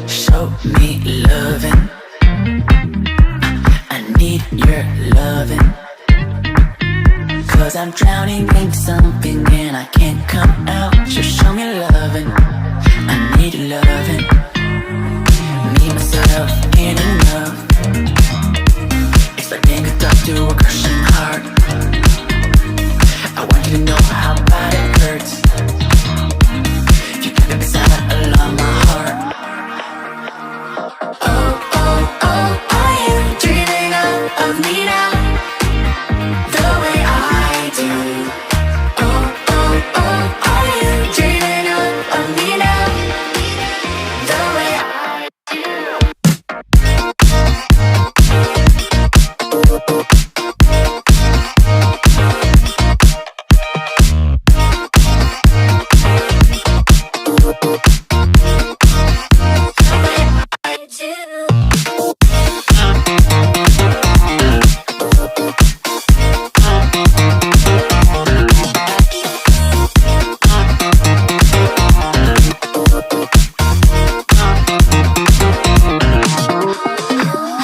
Show me loving. I need your loving. 'Cause I'm drowning in something and I can't come out. Just show me loving. I need loving. Me, myself, ain't enough. It's like being hooked up to a crushing heart. I want you to know how bad it hurts. You got me beside along my heart. Oh, oh, oh, are you dreaming of me now? The way I do. Oh, oh, oh, are you dreaming of me now? The way I do.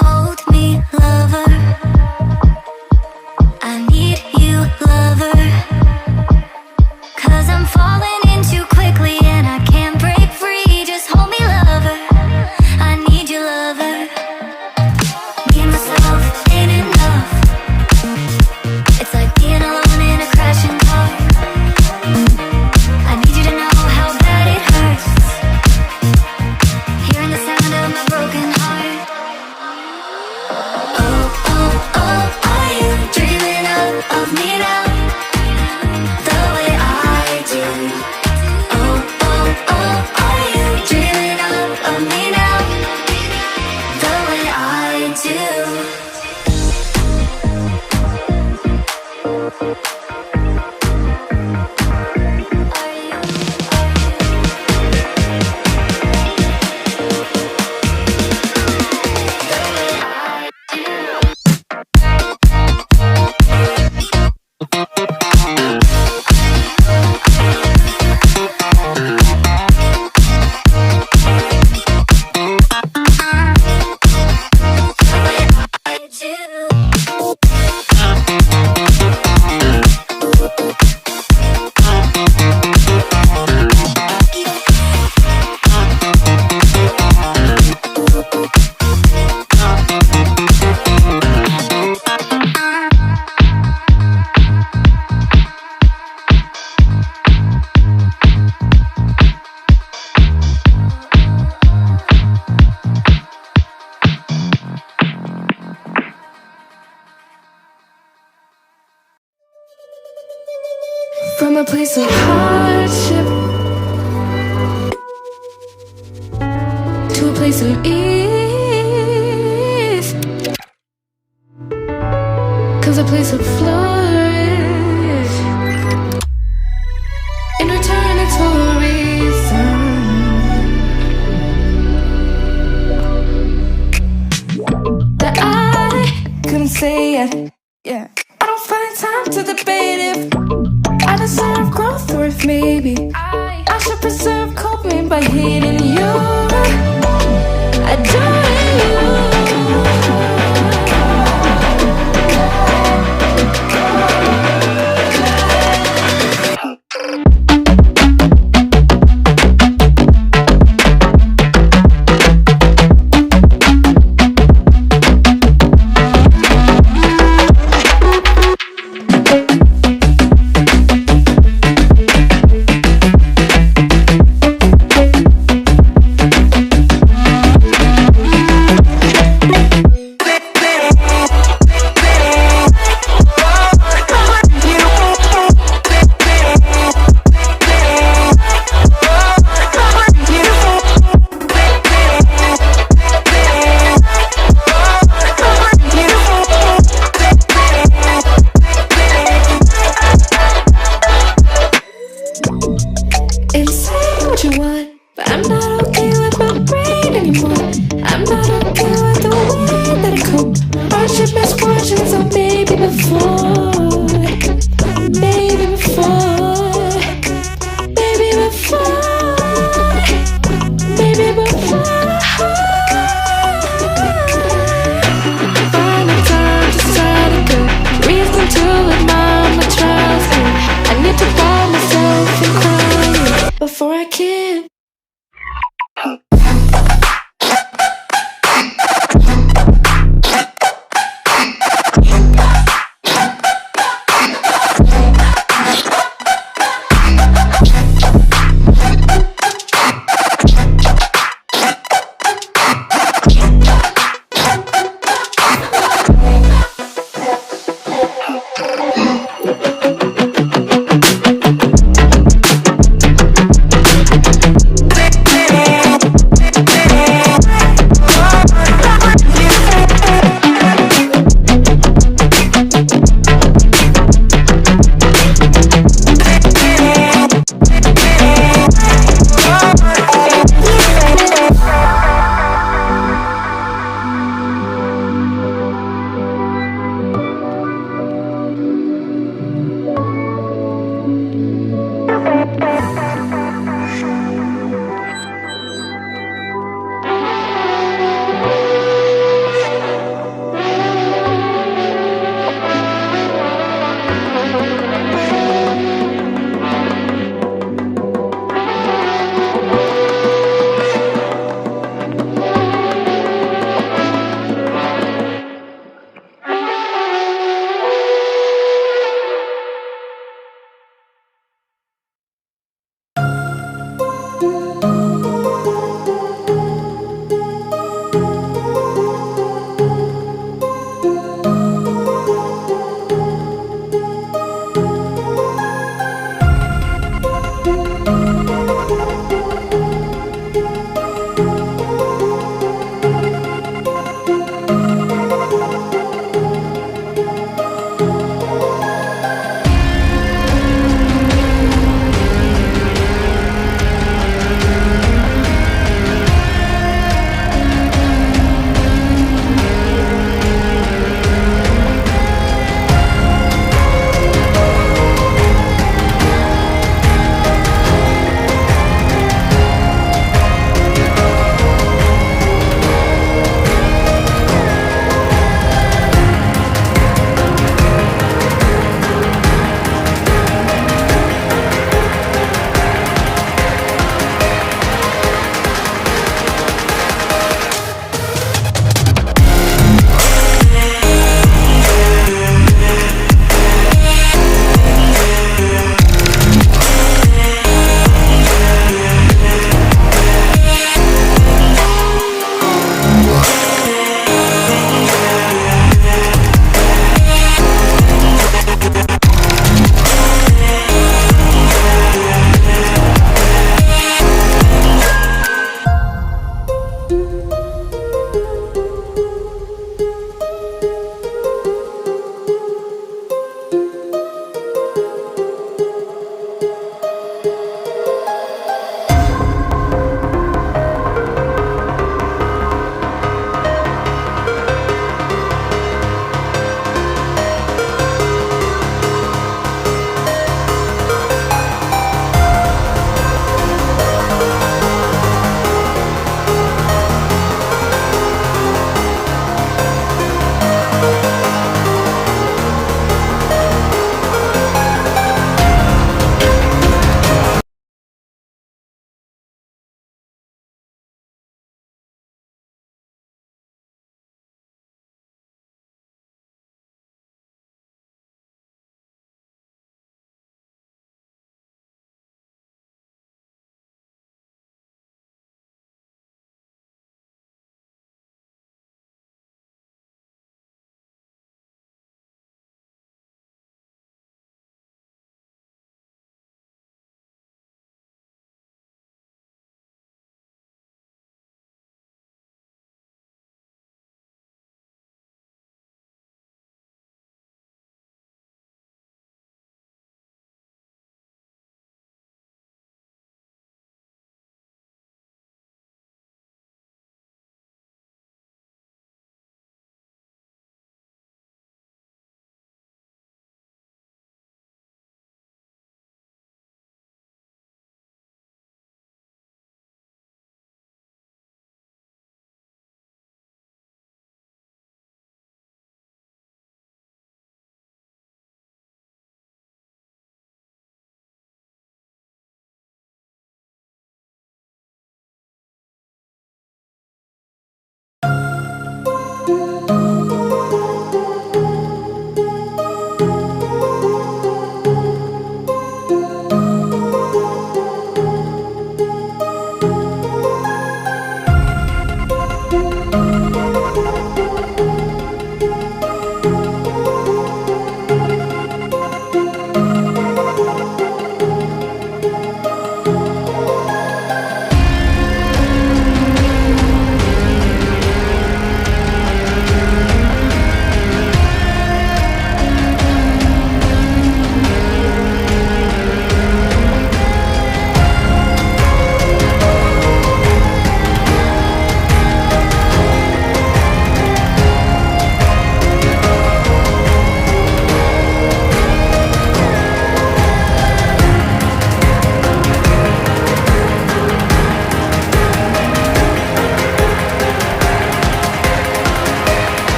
Hold me, lover. I need you, lover. 'Cause I'm falling in too quickly and I can't break free. Just hold me, lover. I need you, lover. Me and myself ain't enough. It's like being alone in a crashing car. I need you to know how bad it hurts. Hearing the sound of my broken heart. Oh, oh, oh, are you dreaming of me now? The way I do. Oh, oh, oh, are you dreaming of me now? The way I do. From a place of hardship to a place of ease, comes a place of flourish. In return, it's for a reason. That I couldn't say it. Yeah, I don't find time to debate if I deserve growth, or if maybe I should preserve coping by hating you, adoring you. Hardship, misfortunes, or maybe before.